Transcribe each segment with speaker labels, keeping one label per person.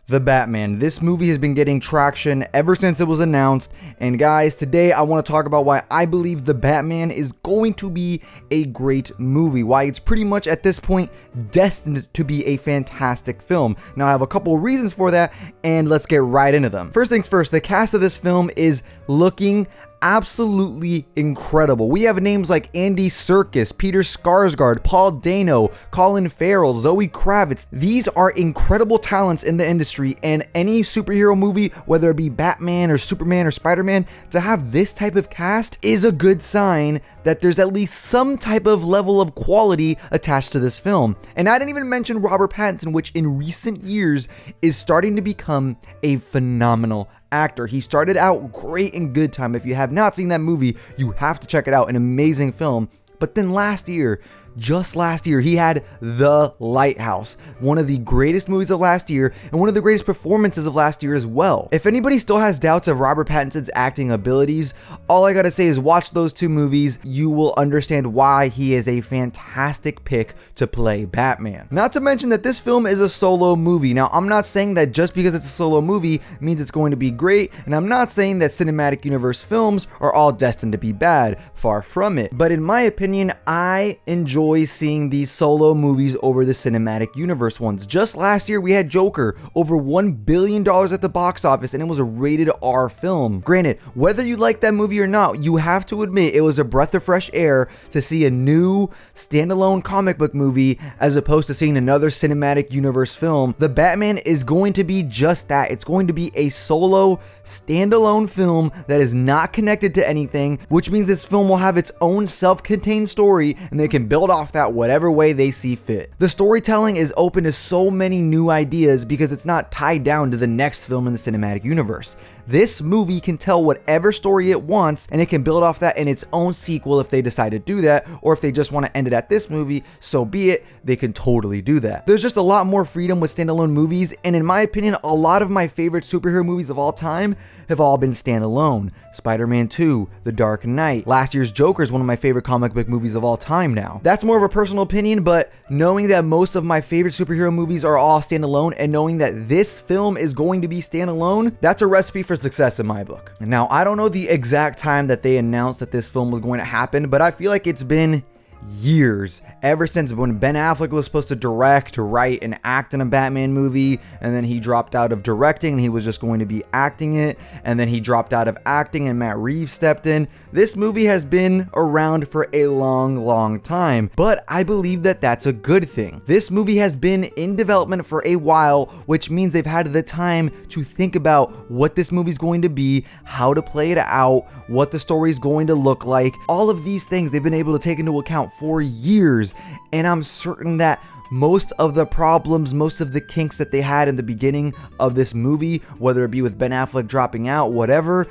Speaker 1: The Batman. This movie has been getting traction ever since it was announced, and guys, today I want to talk about why I believe The Batman is going to be a great movie, why it's pretty much at this point destined to be a fantastic film. Now I have a couple reasons for that, and let's get right into them. First things first, the cast of this film is looking absolutely incredible. We have names like Andy Serkis, Peter Skarsgård, Paul Dano, Colin Farrell, Zoe Kravitz. These are incredible talents in the industry, and any superhero movie, whether it be Batman or Superman or Spider-Man, to have this type of cast is a good sign that there's at least some type of level of quality attached to this film. And I didn't even mention Robert Pattinson, which in recent years is starting to become a phenomenal actor. He started out great in Good Time. If you have not seen that movie, you have to check it out. An amazing film. But then just last year, he had The Lighthouse, one of the greatest movies of last year and one of the greatest performances of last year as well. If anybody still has doubts of Robert Pattinson's acting abilities, all I gotta say is watch those two movies. You will understand why he is a fantastic pick to play Batman. Not to mention that this film is a solo movie. Now, I'm not saying that just because it's a solo movie means it's going to be great, and I'm not saying that cinematic universe films are all destined to be bad. Far from it. But in my opinion, I enjoy seeing these solo movies over the cinematic universe ones. Just last year we had Joker, over $1 billion at the box office, and it was a rated R film. Granted, whether you like that movie or not, you have to admit it was a breath of fresh air to see a new standalone comic book movie as opposed to seeing another cinematic universe film. The Batman is going to be just that. It's going to be a solo standalone film that is not connected to anything, which means this film will have its own self-contained story and they can build off that whatever way they see fit. The storytelling is open to so many new ideas because it's not tied down to the next film in the cinematic universe. This movie can tell whatever story it wants, and it can build off that in its own sequel if they decide to do that, or if they just want to end it at this movie, so be it, they can totally do that. There's just a lot more freedom with standalone movies, and in my opinion, a lot of my favorite superhero movies of all time have all been standalone. Spider-Man 2, The Dark Knight, last year's Joker is one of my favorite comic book movies of all time now. That's more of a personal opinion, but knowing that most of my favorite superhero movies are all standalone, and knowing that this film is going to be standalone, that's a recipe for success in my book. Now, I don't know the exact time that they announced that this film was going to happen, but I feel like it's been years, ever since when Ben Affleck was supposed to direct, write, and act in a Batman movie, and then he dropped out of directing and he was just going to be acting it, and then he dropped out of acting and Matt Reeve stepped in. This movie has been around for a long time, but I believe that that's a good thing. This movie has been in development for a while, which means they've had the time to think about what this movie's going to be, how to play it out, what the story's going to look like. All of these things they've been able to take into account for years, and I'm certain that most of the problems, most of the kinks that they had in the beginning of this movie, whether it be with Ben Affleck dropping out, whatever,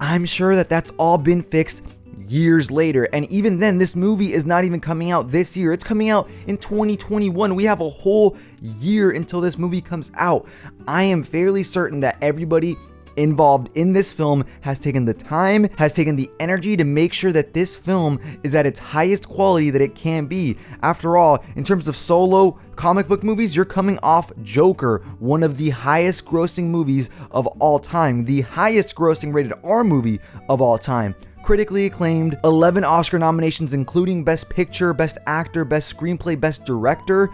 Speaker 1: I'm sure that that's all been fixed years later. And even then, this movie is not even coming out this year. It's coming out in 2021. We have a whole year until this movie comes out. I am fairly certain that everybody involved in this film has taken the time, has taken the energy to make sure that this film is at its highest quality that it can be. After all, in terms of solo comic book movies, you're coming off Joker, one of the highest grossing movies of all time, the highest grossing rated R movie of all time. Critically acclaimed, 11 Oscar nominations including Best Picture, Best Actor, Best Screenplay, Best Director.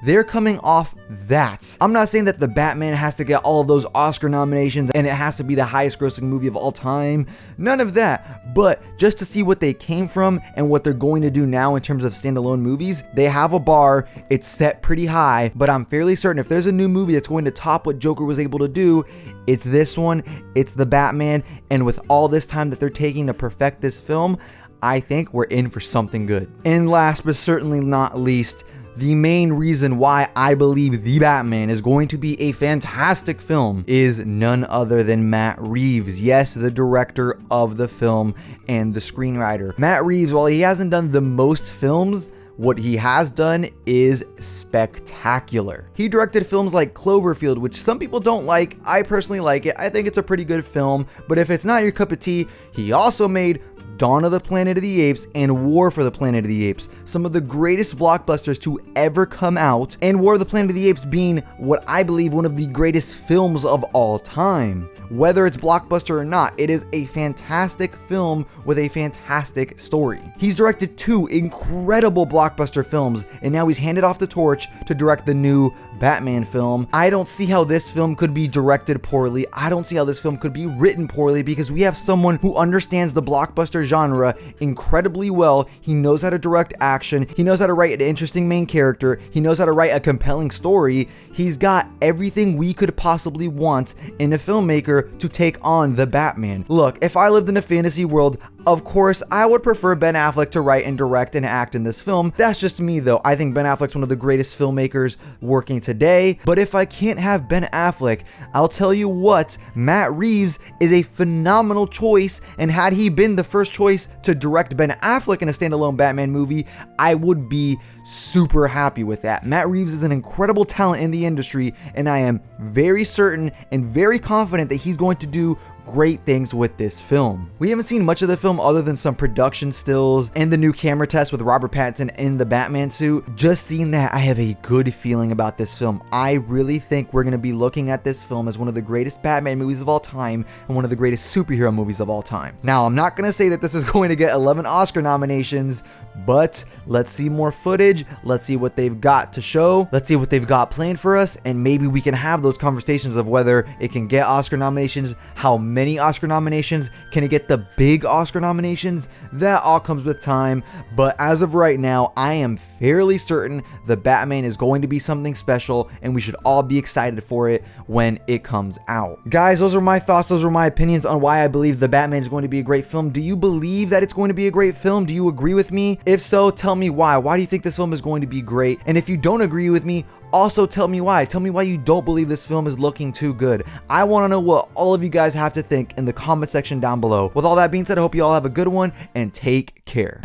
Speaker 1: They're coming off that. I'm not saying that The Batman has to get all of those Oscar nominations and it has to be the highest grossing movie of all time. None of that. But just to see what they came from and what they're going to do now in terms of standalone movies, they have a bar. It's set pretty high, but I'm fairly certain if there's a new movie that's going to top what Joker was able to do, it's this one, it's The Batman. And with all this time that they're taking to perfect this film, I think we're in for something good. And last but certainly not least, the main reason why I believe The Batman is going to be a fantastic film is none other than Matt Reeves. Yes, the director of the film and the screenwriter. Matt Reeves, while he hasn't done the most films, what he has done is spectacular. He directed films like Cloverfield, which some people don't like. I personally like it. I think it's a pretty good film, but if it's not your cup of tea, he also made Dawn of the Planet of the Apes and War for the Planet of the Apes, some of the greatest blockbusters to ever come out, and War of the Planet of the Apes being what I believe one of the greatest films of all time. Whether it's blockbuster or not, it is a fantastic film with a fantastic story. He's directed 2 incredible blockbuster films, and now he's handed off the torch to direct the new Batman film. I don't see how this film could be directed poorly. I don't see how this film could be written poorly, because we have someone who understands the blockbuster genre incredibly well. He knows how to direct action. He knows how to write an interesting main character. He knows how to write a compelling story. He's got everything we could possibly want in a filmmaker to take on the Batman. Look, if I lived in a fantasy world, of course, I would prefer Ben Affleck to write and direct and act in this film. That's just me though. I think Ben Affleck's one of the greatest filmmakers working today. But if I can't have Ben Affleck, I'll tell you what, Matt Reeves is a phenomenal choice. And had he been the first choice to direct Ben Affleck in a standalone Batman movie, I would be super happy with that. Matt Reeves is an incredible talent in the industry, and I am very certain and very confident that he's going to do great things with this film. We haven't seen much of the film other than some production stills and the new camera test with Robert Pattinson in the Batman suit. Just seeing that, I have a good feeling about this film. I really think we're going to be looking at this film as one of the greatest Batman movies of all time and one of the greatest superhero movies of all time. Now, I'm not going to say that this is going to get 11 Oscar nominations, but let's see more footage. Let's see what they've got to show. Let's see what they've got planned for us, and maybe we can have those conversations of whether it can get Oscar nominations, how many Oscar nominations, can it get the big Oscar nominations? That all comes with time, but as of right now, I am fairly certain the Batman is going to be something special, and we should all be excited for it when it comes out. Guys, those are my thoughts, those are my opinions on why I believe the Batman is going to be a great film. Do you believe that it's going to be a great film? Do you agree with me? If so, tell me why. Why do you think this film is going to be great? And if you don't agree with me, also tell me why. Tell me why you don't believe this film is looking too good. I want to know what all of you guys have to think in the comment section down below. With all that being said, I hope you all have a good one and take care.